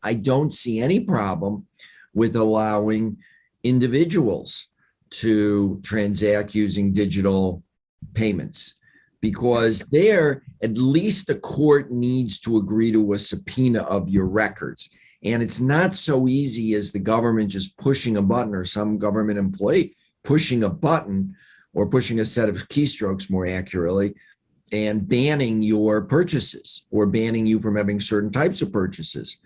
I don't see any problem with allowing individuals to transact using digital payments, because there, at least the court needs to agree to a subpoena of your records. And it's not so easy as the government just pushing a button, or some government employee pushing a button, or pushing a set of keystrokes more accurately, and banning your purchases or banning you from having certain types of purchases.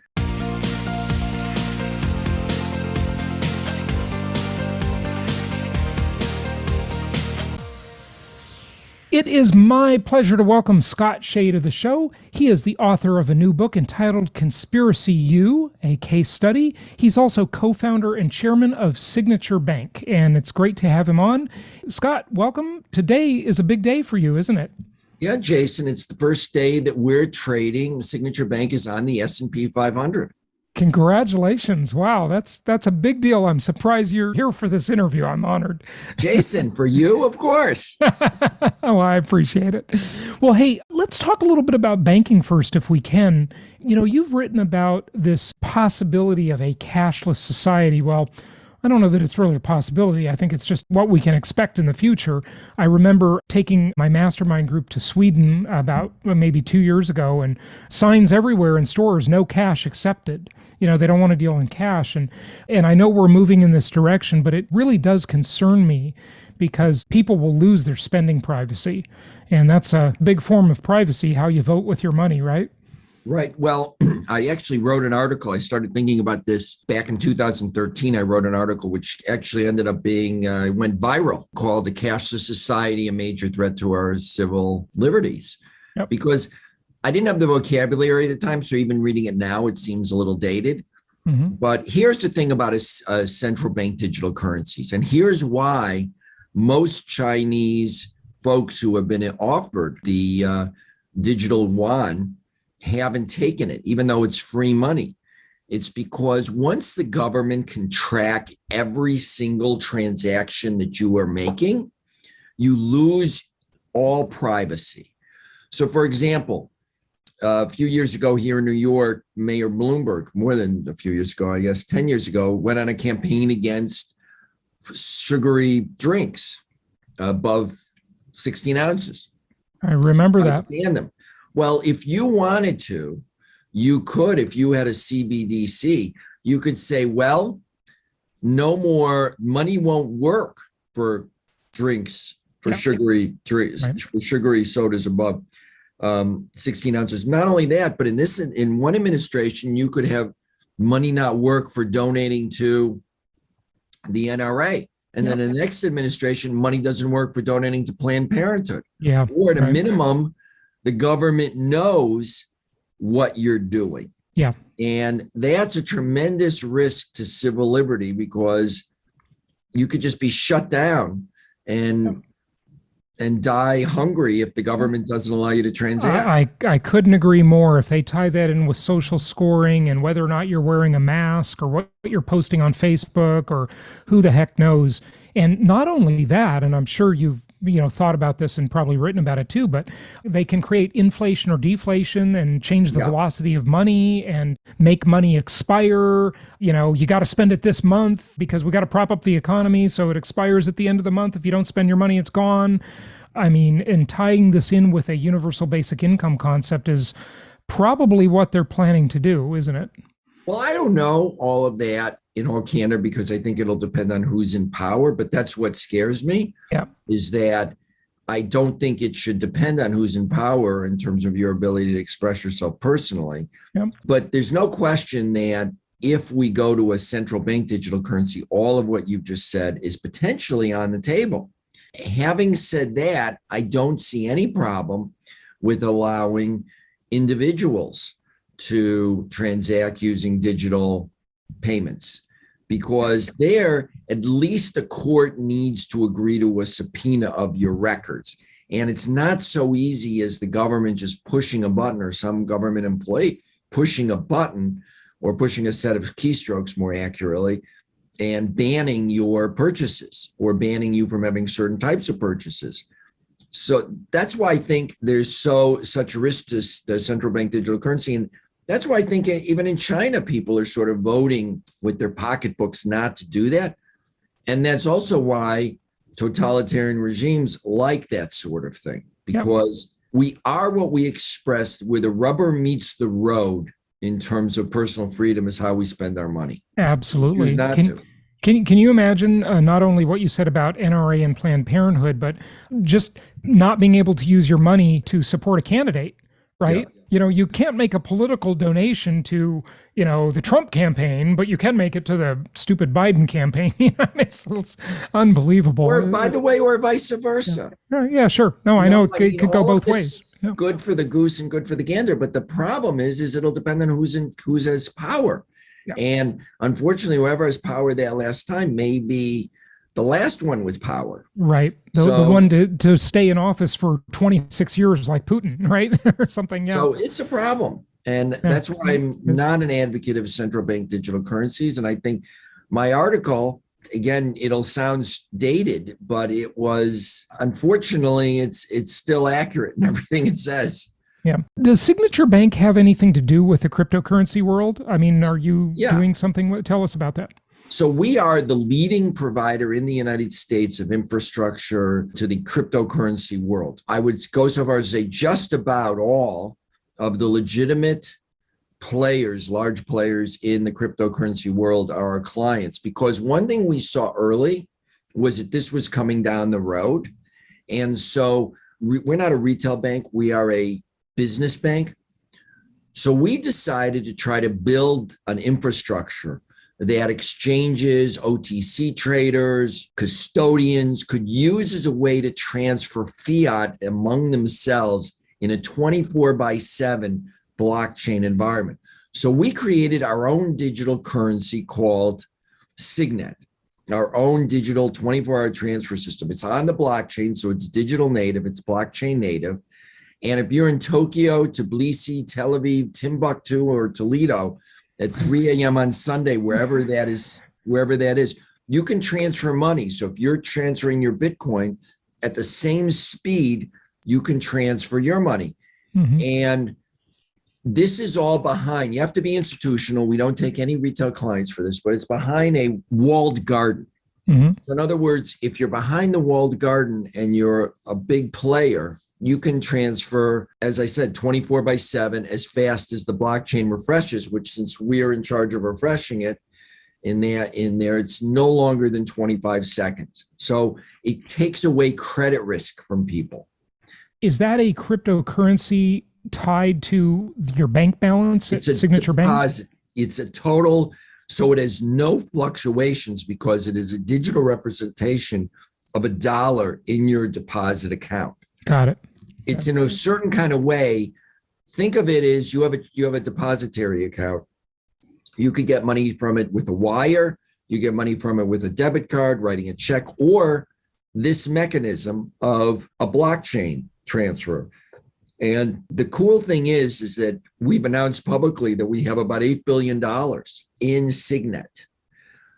It is my pleasure to welcome Scott Shay to the show. He is the author of a new book entitled Conspiracy U, a case study. He's also co-founder and chairman of Signature Bank, and it's great to have him on. Scott, welcome. Today is a big day for you, isn't it? Yeah, Jason, it's the first day that we're trading. Signature Bank is on the S&P 500. Congratulations. Wow, that's a big deal. I'm surprised you're here for this interview. I'm honored. Jason, for you, of course. Oh, I appreciate it. Well, hey, let's talk a little bit about banking first, if we can. You know, you've written about this possibility of a cashless society. Well, I don't know that it's really a possibility. I think it's just what we can expect in the future. I remember taking my mastermind group to Sweden about maybe 2 years ago, and signs everywhere in stores, no cash accepted. You know, they don't want to deal in cash. And I know we're moving in this direction, but it really does concern me because people will lose their spending privacy. And that's a big form of privacy, how you vote with your money, right? Right. Well, I actually wrote an article. I started thinking about this back in 2013. I wrote an article which actually ended up being, went viral, called "The Cashless Society, a Major Threat to Our Civil Liberties." Yep. Because I didn't have the vocabulary at the time, so even reading it now, it seems a little dated. Mm-hmm. But here's the thing about central bank digital currencies. And here's why most Chinese folks who have been offered the digital yuan haven't taken it, even though it's free money. It's because once the government can track every single transaction that you are making, you lose all privacy. So, for example, a few years ago here in New York, Mayor Bloomberg, more than a few years ago, I guess 10 years ago, went on a campaign against sugary drinks above 16 ounces. I remember that. Ban them. Well, if you wanted to, you could, if you had a CBDC, you could say, well, no more, money won't work for drinks, for sugary drinks, right, for sugary sodas above 16 ounces. Not only that, but in one administration, you could have money not work for donating to the NRA. And then in the next administration, money doesn't work for donating to Planned Parenthood. Yeah. Or at a minimum, the government knows what you're doing. Yeah. And that's a tremendous risk to civil liberty, because you could just be shut down and die hungry if the government doesn't allow you to transact. I couldn't agree more. If they tie that in with social scoring and whether or not you're wearing a mask or what you're posting on Facebook or who the heck knows. And not only that, and I'm sure you've thought about this and probably written about it too, but they can create inflation or deflation and change the velocity of money and make money expire. You know, you got to spend it this month because we got to prop up the economy, so it expires at the end of the month. If you don't spend your money, it's gone. I mean, and tying this in with a universal basic income concept is probably what they're planning to do, isn't it? Well, I don't know all of that in all candor, because I think it'll depend on who's in power. But that's what scares me, is that I don't think it should depend on who's in power in terms of your ability to express yourself personally. But there's no question that if we go to a central bank digital currency, all of what you've just said is potentially on the table. Having said that, I don't see any problem with allowing individuals to transact using digital payments, because there, at least the court needs to agree to a subpoena of your records. And it's not so easy as the government just pushing a button, or some government employee pushing a button, or pushing a set of keystrokes more accurately, and banning your purchases or banning you from having certain types of purchases. So that's why I think there's such risk to the central bank digital currency. And That's why I think even in China, people are sort of voting with their pocketbooks not to do that. And that's also why totalitarian regimes like that sort of thing, because we are what we expressed, where the rubber meets the road in terms of personal freedom is how we spend our money. Absolutely. Not to. Can you imagine not only what you said about NRA and Planned Parenthood, but just not being able to use your money to support a candidate, right? Yeah. You know, you can't make a political donation to, you know, the Trump campaign, but you can make it to the stupid Biden campaign. It's unbelievable. Or, by the way, or vice versa. Yeah, sure. No, I know it could go both ways. Yeah. Good for the goose and good for the gander. But the problem is it'll depend on who has power. Yeah. And unfortunately, whoever has power that last time may be the last one with power. Right. The one to stay in office for 26 years like Putin, right? Or something. Yeah. So it's a problem. And that's why I'm not an advocate of central bank digital currencies. And I think my article, again, it'll sound dated, but it was, unfortunately, it's still accurate in everything it says. Yeah. Does Signature Bank have anything to do with the cryptocurrency world? I mean, are you doing something? Tell us about that. So we are the leading provider in the United States of infrastructure to the cryptocurrency world. I would go so far as to say just about all of the legitimate players, large players in the cryptocurrency world are our clients, because one thing we saw early was that this was coming down the road. And so we're not a retail bank, we are a business bank. So we decided to try to build an infrastructure that exchanges, OTC traders, custodians could use as a way to transfer fiat among themselves in a 24/7 blockchain environment. So we created our own digital currency called Signet, our own digital 24-hour transfer system. It's on the blockchain, so it's digital native, it's blockchain native. And if you're in Tokyo, Tbilisi, Tel Aviv, Timbuktu, or Toledo at 3 a.m. on Sunday, wherever that is, you can transfer money. So if you're transferring your Bitcoin at the same speed, you can transfer your money. Mm-hmm. And this is all behind, you have to be institutional. We don't take any retail clients for this, but it's behind a walled garden. Mm-hmm. In other words, if you're behind the walled garden and you're a big player, you can transfer, as I said, 24/7 as fast as the blockchain refreshes, which, since we're in charge of refreshing it in there, it's no longer than 25 seconds. So it takes away credit risk from people. Is that a cryptocurrency tied to your bank balance at Signature deposit. Bank? It's a total, so it has no fluctuations because it is a digital representation of a dollar in your deposit account. Got it. It's in a certain kind of way. Think of it as you have a depository account. You could get money from it with a wire. You get money from it with a debit card, writing a check, or this mechanism of a blockchain transfer. And the cool thing is that we've announced publicly that we have about $8 billion in Signet.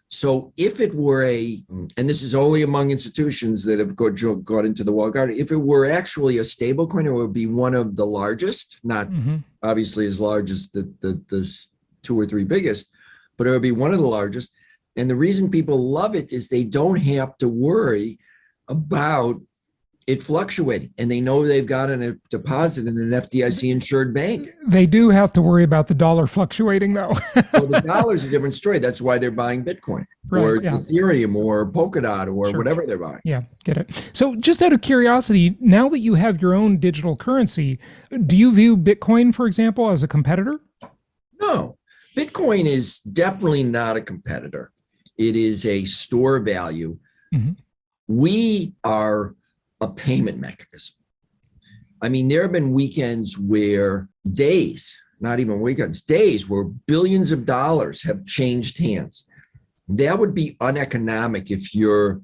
So if it were and this is only among institutions that have got into the walled garden, if it were actually a stable coin, it would be one of the largest, not obviously as large as the two or three biggest, but it would be one of the largest. And the reason people love it is they don't have to worry about it fluctuating, and they know they've got a deposit in an FDIC insured bank. They do have to worry about the dollar fluctuating, though. Well, the dollar's a different story. That's why they're buying Bitcoin or Ethereum or Polkadot or whatever they're buying. Yeah, get it. So just out of curiosity, now that you have your own digital currency, do you view Bitcoin, for example, as a competitor? No, Bitcoin is definitely not a competitor. It is a store value. Mm-hmm. We are a payment mechanism. I mean, there have been weekends where days where billions of dollars have changed hands. That would be uneconomic if you're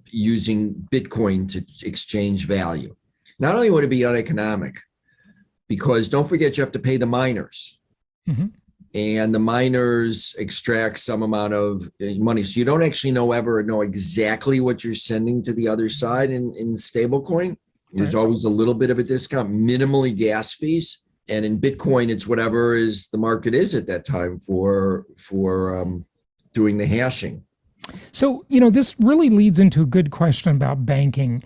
using Bitcoin to exchange value. Not only would it be uneconomic, because don't forget you have to pay the miners. Mm-hmm. And the miners extract some amount of money. So you don't actually know exactly what you're sending to the other side in stablecoin. There's always a little bit of a discount, minimally gas fees. And in Bitcoin, it's whatever is the market is at that time for doing the hashing. So, this really leads into a good question about banking.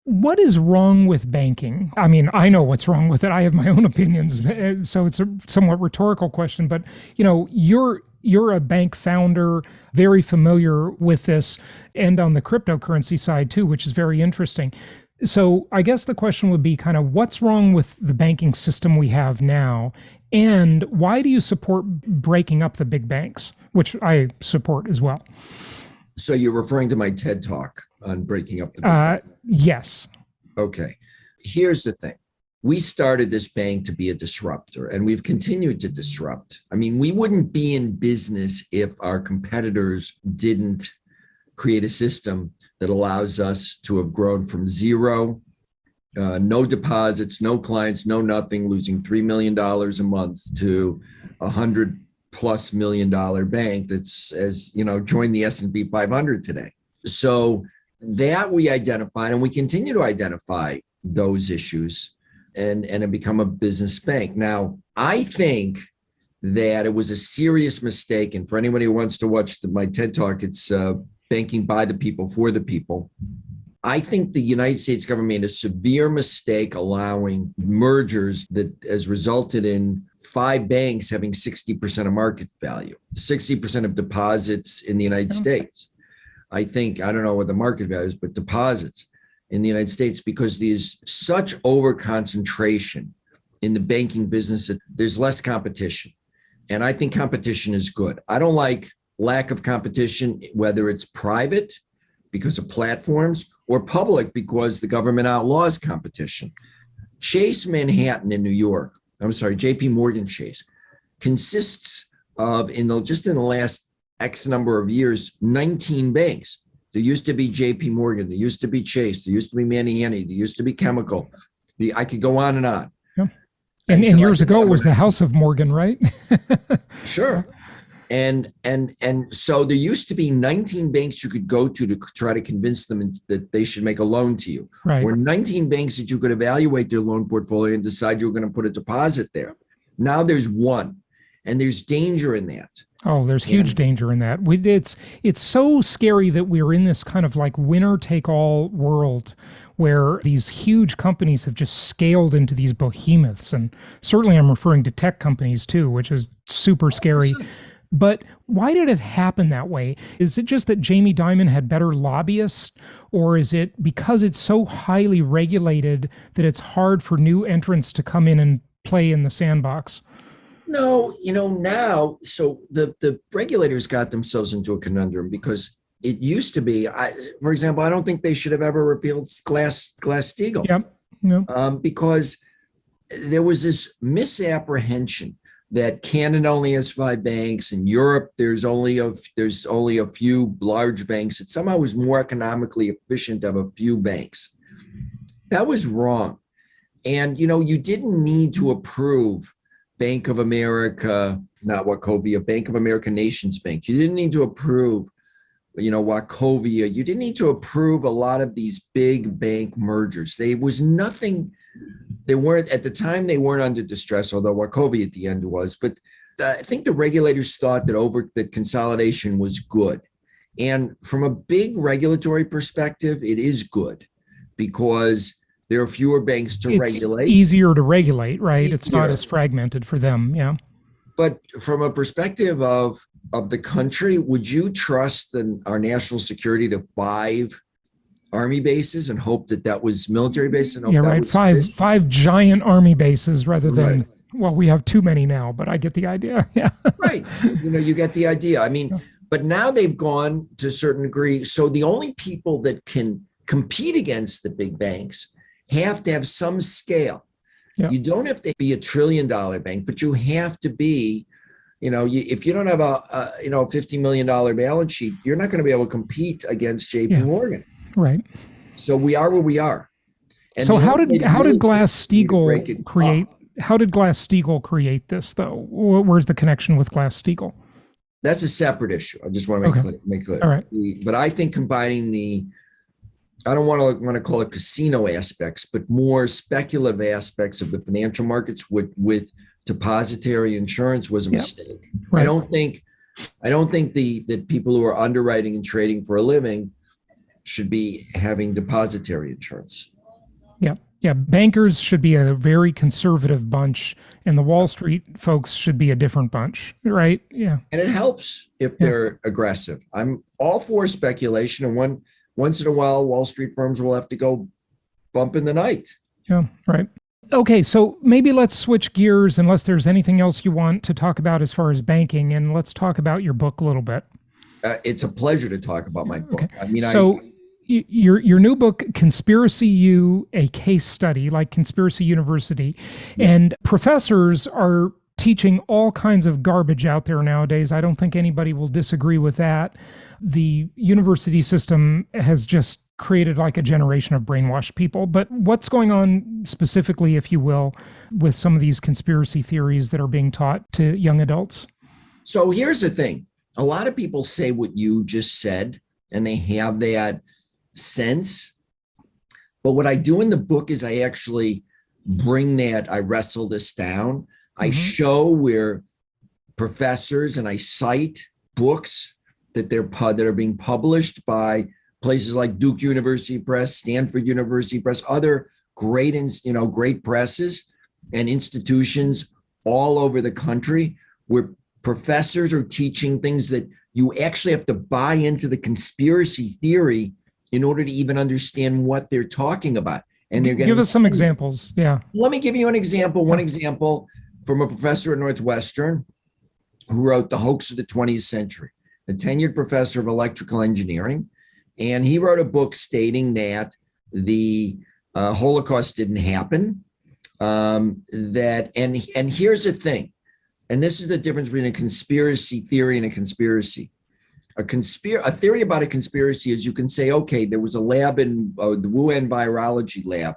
What is wrong with banking? I mean, I know what's wrong with it. I have my own opinions, so it's a somewhat rhetorical question. But you're a bank founder, very familiar with this, and on the cryptocurrency side too, which is very interesting. So I guess the question would be kind of what's wrong with the banking system we have now, and why do you support breaking up the big banks, which I support as well? So you're referring to my TED Talk on breaking up the bank? Yes. Okay. Here's the thing. We started this bank to be a disruptor, and we've continued to disrupt. I mean, we wouldn't be in business if our competitors didn't create a system that allows us to have grown from zero, no deposits, no clients, no nothing, losing $3 million a month to $100+ million bank that's joined the S&P 500 today. So that we identified, and we continue to identify those issues and have become a business bank. Now, I think that it was a serious mistake. And for anybody who wants to watch my TED Talk, it's banking by the people for the people. I think the United States government made a severe mistake allowing mergers that has resulted in 5 banks having 60% of market value, 60% of deposits in the United States. I don't know what the market value is, but deposits in the United States, because there's such over concentration in the banking business that there's less competition. And I think competition is good. I don't like lack of competition, whether it's private because of platforms or public because the government outlaws competition. Chase Manhattan in New York, JP Morgan Chase, consists of, just in the last X number of years, 19 banks. There used to be JP Morgan, there used to be Chase, there used to be Manny Henny, there used to be Chemical. I could go on and on. Yeah. And years ago it was the House of Morgan, right? Sure. And so there used to be 19 banks you could go to try to convince them that they should make a loan to you. Right. Or 19 banks that you could evaluate their loan portfolio and decide you were going to put a deposit there. Now there's one, and there's danger in that. Oh, there's huge danger in that. It's so scary that we're in this kind of like winner take all world where these huge companies have just scaled into these behemoths. And certainly I'm referring to tech companies too, which is super scary. But why did it happen that way? Is it just that Jamie Dimon had better lobbyists, or is it because it's so highly regulated that it's hard for new entrants to come in and play in the sandbox? No, now, so the regulators got themselves into a conundrum because it used to be, for example, I don't think they should have ever repealed Glass-Steagall. Yep. Because there was this misapprehension that Canada only has 5 banks. In Europe, there's only a few large banks. It somehow was more economically efficient to have a few banks. That was wrong. And, you didn't need to approve Bank of America, not Wachovia, Bank of America Nations Bank. You didn't need to approve, Wachovia. You didn't need to approve a lot of these big bank mergers. They weren't, at the time, they weren't under distress, although Wachovia at the end was. But I think the regulators thought that consolidation was good. And from a big regulatory perspective, it is good because there are fewer banks to regulate. It's easier to regulate, right? It's not as fragmented for them, yeah. But from a perspective of the country, would you trust our national security to 5 army bases and hope that was military bases? Yeah, right. Five giant army bases rather than, right. Well, we have too many now, but I get the idea. Yeah. Right. You get the idea. I mean, but now they've gone to a certain degree. So the only people that can compete against the big banks have to have some scale. Yeah. You don't have to be $1 trillion bank, but you have to be, if you don't have a $50 million balance sheet, you're not going to be able to compete against JP Morgan. Right. So we are where we are. And so how did Glass-Steagall create? How did Glass-Steagall create this, though? Where's the connection with Glass-Steagall? That's a separate issue. I just want to make clear. All right. But I think combining the I don't want to call it casino aspects, but more speculative aspects of the financial markets with depository insurance was a mistake. Right. I don't think that people who are underwriting and trading for a living should be having depository insurance. Yeah. Yeah. Bankers should be a very conservative bunch, and the Wall Street folks should be a different bunch, right? Yeah. And it helps if they're aggressive. I'm all for speculation, and once in a while, Wall Street firms will have to go bump in the night. Yeah. Right. Okay, so maybe let's switch gears, unless there's anything else you want to talk about as far as banking, and let's talk about your book a little bit. It's a pleasure to talk about my book. Okay. I mean, your new book, Conspiracy U, a case study, like Conspiracy University, and professors are teaching all kinds of garbage out there nowadays. I don't think anybody will disagree with that. The university system has just created like a generation of brainwashed people. But what's going on specifically, if you will, with some of these conspiracy theories that are being taught to young adults? So here's the thing. A lot of people say what you just said, and they have that sense. But what I do in the book is I actually I wrestle this down. I show where professors, and I cite books that are being published by places like Duke University Press, Stanford University Press, other great presses and institutions all over the country, where professors are teaching things that you actually have to buy into the conspiracy theory in order to even understand what they're talking about. And they're going to give us some examples. Yeah. Let me give you an example. One example from a professor at Northwestern who wrote The Hoax of the 20th Century, a tenured professor of electrical engineering. And he wrote a book stating that the Holocaust didn't happen. And here's the thing, and this is the difference between a conspiracy theory and a conspiracy. A theory about a conspiracy is you can say, okay, there was a lab in the Wuhan virology lab.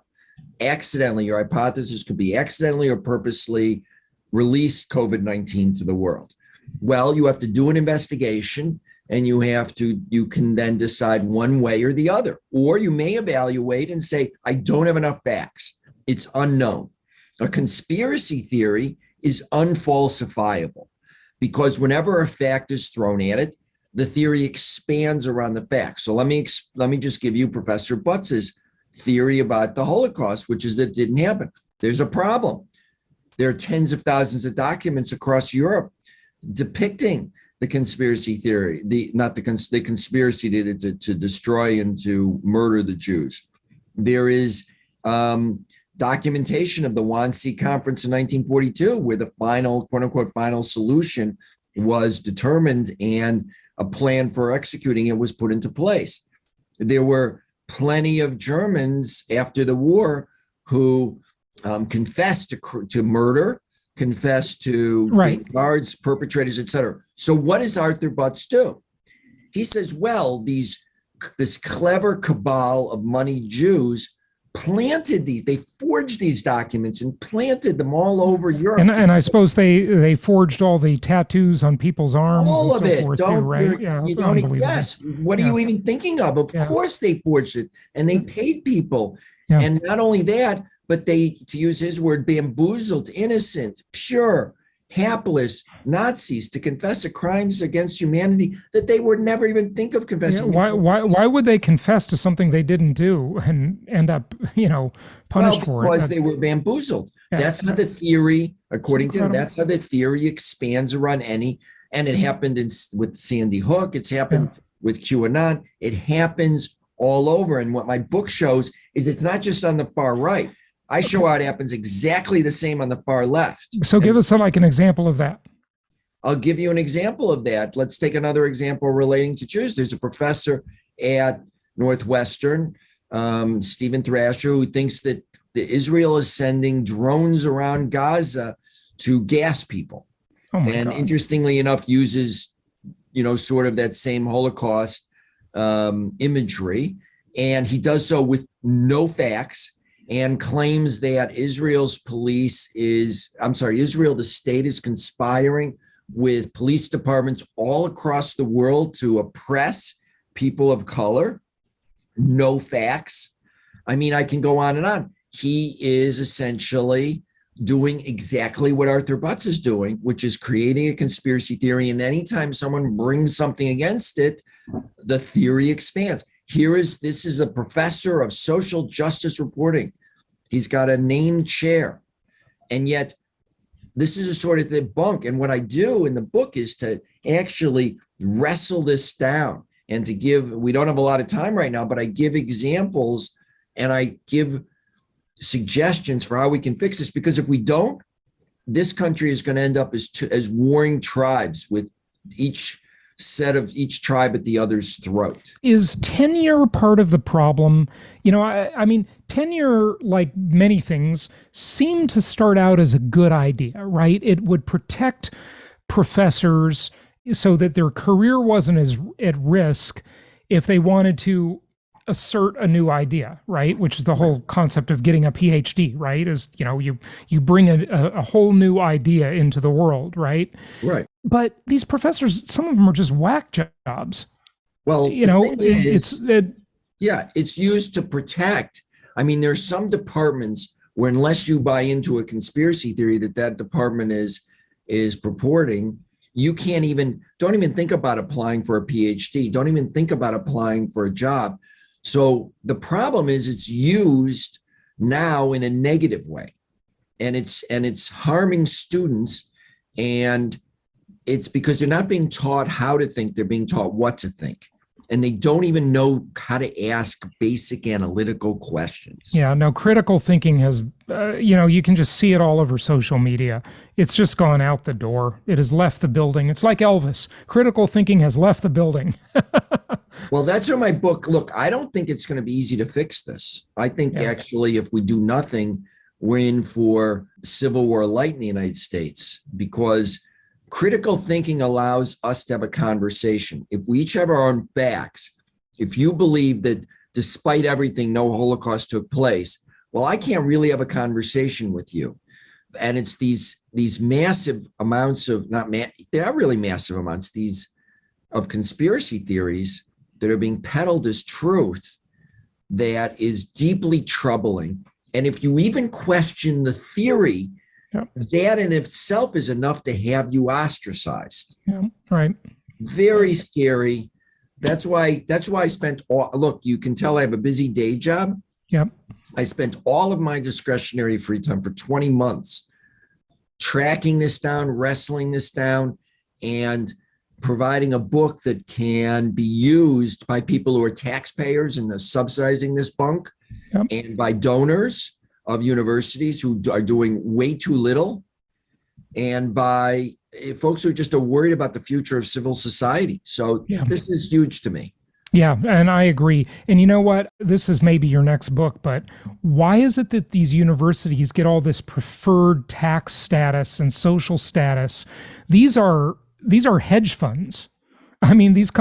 Accidentally, your hypothesis could be accidentally or purposely released COVID-19 to the world. Well, you have to do an investigation, and you can then decide one way or the other. Or you may evaluate and say, I don't have enough facts. It's unknown. A conspiracy theory is unfalsifiable, because whenever a fact is thrown at it, the theory expands around the fact. So let me just give you Professor Butz's theory about the Holocaust, which is that it didn't happen. There's a problem. There are tens of thousands of documents across Europe depicting the conspiracy theory, the conspiracy to destroy and to murder the Jews. There is documentation of the Wannsee Conference in 1942, where the final, quote unquote, final solution was determined and a plan for executing it was put into place. There were plenty of Germans after the war who confessed to murder, confessed to guards, perpetrators, etc. So what does Arthur Butz do? He says, well, this clever cabal of moneyed Jews planted they forged these documents and planted them all over Europe. And I suppose they forged all the tattoos on people's arms. All and of so it. forth too, right? Yeah, Yes. What are you even thinking of? Of course they forged it, and they paid people. Yeah. And not only that, but they, to use his word, bamboozled innocent, pure, hapless Nazis to confess to crimes against humanity that they would never even think of confessing. Yeah, why would they confess to something they didn't do and end up, punished for it? Because they were bamboozled. Yeah. That's how the theory, according to him, that's how the theory expands around and it happened with Sandy Hook. It's happened with QAnon. It happens all over. And what my book shows is it's not just on the far right. I show how it happens exactly the same on the far left. So give us an example of that. I'll give you an example of that. Let's take another example relating to Jews. There's a professor at Northwestern, Stephen Thrasher, who thinks that Israel is sending drones around Gaza to gas people. And interestingly enough, uses, sort of that same Holocaust imagery. And he does so with no facts, and claims that Israel, the state is conspiring with police departments all across the world to oppress people of color. no facts. I mean, I can go on and on. He is essentially doing exactly what Arthur Butts is doing, which is creating a conspiracy theory. And anytime someone brings something against it, the theory expands. This is a professor of social justice reporting. He's got a named chair. And yet this is a sort of debunk. And what I do in the book is to actually wrestle this down and to give, we don't have a lot of time right now, but I give examples and I give suggestions for how we can fix this. Because if we don't, this country is going to end up as warring tribes, with each tribe at the other's throat. Is tenure part of the problem? I mean, tenure, like many things, seemed to start out as a good idea, right? It would protect professors so that their career wasn't as at risk if they wanted to assert a new idea, right? Which is the whole concept of getting a PhD, right? Is, you bring a whole new idea into the world, right? Right. But these professors, some of them are just whack jobs. Well, it's used to protect. I mean, there's some departments where unless you buy into a conspiracy theory that department is purporting, you don't even think about applying for a PhD. Don't even think about applying for a job. So the problem is it's used now in a negative way, and it's harming students, and it's because they're not being taught how to think, they're being taught what to think. And they don't even know how to ask basic analytical questions. Yeah, no, critical thinking has, you can just see it all over social media. It's just gone out the door. It has left the building. It's like Elvis. Critical thinking has left the building. Well, that's where my book, look, I don't think it's going to be easy to fix this. I think actually if we do nothing, we're in for civil war light in the United States, because critical thinking allows us to have a conversation. If we each have our own facts, if you believe that despite everything, no Holocaust took place, well, I can't really have a conversation with you. And it's these massive amounts of, they are really massive amounts, of conspiracy theories that are being peddled as truth that is deeply troubling. And if you even question the theory, that in itself is enough to have you ostracized. Yeah, right. Very scary. That's why I spent look, you can tell I have a busy day job. Yep. I spent all of my discretionary free time for 20 months tracking this down, wrestling this down, and providing a book that can be used by people who are taxpayers and are subsidizing this bunk, and by donors of universities who are doing way too little, and by folks who just are worried about the future of civil society. So this is huge to me. Yeah, and I agree. And you know what? This is maybe your next book, but why is it that these universities get all this preferred tax status and social status? These are hedge funds. I mean, these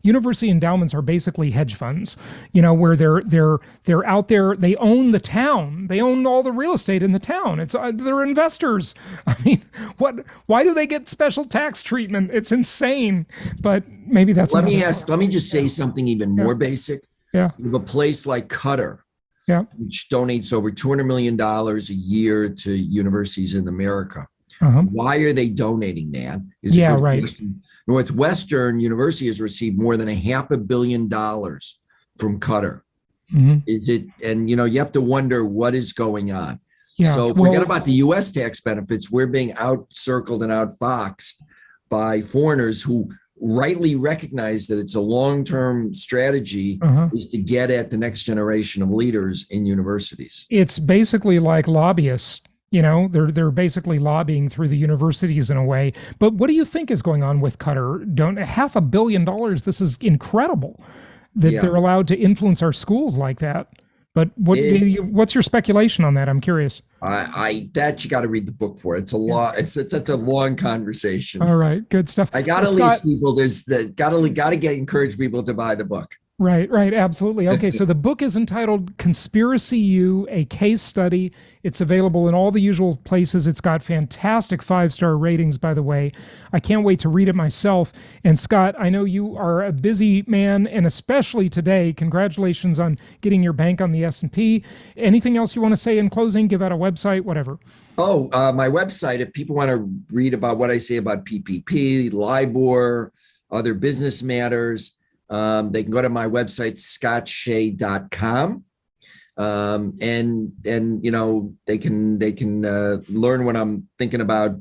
university endowments are basically hedge funds, where they're out there. They own the town. They own all the real estate in the town. They're investors. I mean, why do they get special tax treatment? It's insane. But maybe that's. Let me just say something even more basic. Yeah. You have a place like Qatar, which donates over $200 million a year to universities in America. Uh-huh. Why are they donating that? Right. Question. Northwestern University has received more than $500 million from Qatar. Mm-hmm. Is it? And you have to wonder what is going on. Yeah. So forget about the U.S. tax benefits. We're being outcircled and outfoxed by foreigners who rightly recognize that it's a long-term strategy is to get at the next generation of leaders in universities. It's basically like lobbyists. They're basically lobbying through the universities in a way. But what do you think is going on with Qatar? $500 million. This is incredible that they're allowed to influence our schools like that. But what's your speculation on that? I'm curious. That you got to read the book for. It's a lot. It's a long conversation. All right, good stuff. I got to leave people. Encourage people to buy the book. Right, right, absolutely. Okay, so the book is entitled Conspiracy U, a Case Study. It's available in all the usual places. It's got fantastic 5-star ratings, by the way. I can't wait to read it myself. And Scott, I know you are a busy man, and especially today, congratulations on getting your bank on the S&P. Anything else you want to say in closing? Give out a website, whatever. Oh, my website, if people want to read about what I say about PPP, LIBOR, other business matters, they can go to my website, scottshay.com. And they can learn what I'm thinking about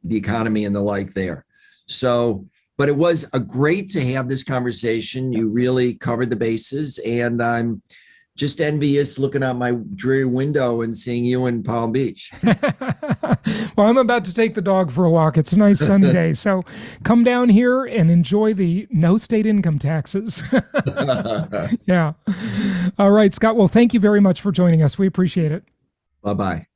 the economy and the like there. So, but it was a great to have this conversation. You really covered the bases, and I'm just envious looking out my dreary window and seeing you in Palm Beach. Well, I'm about to take the dog for a walk. It's a nice sunny day. So come down here and enjoy the no state income taxes. Yeah. All right, Scott. Well, thank you very much for joining us. We appreciate it. Bye-bye.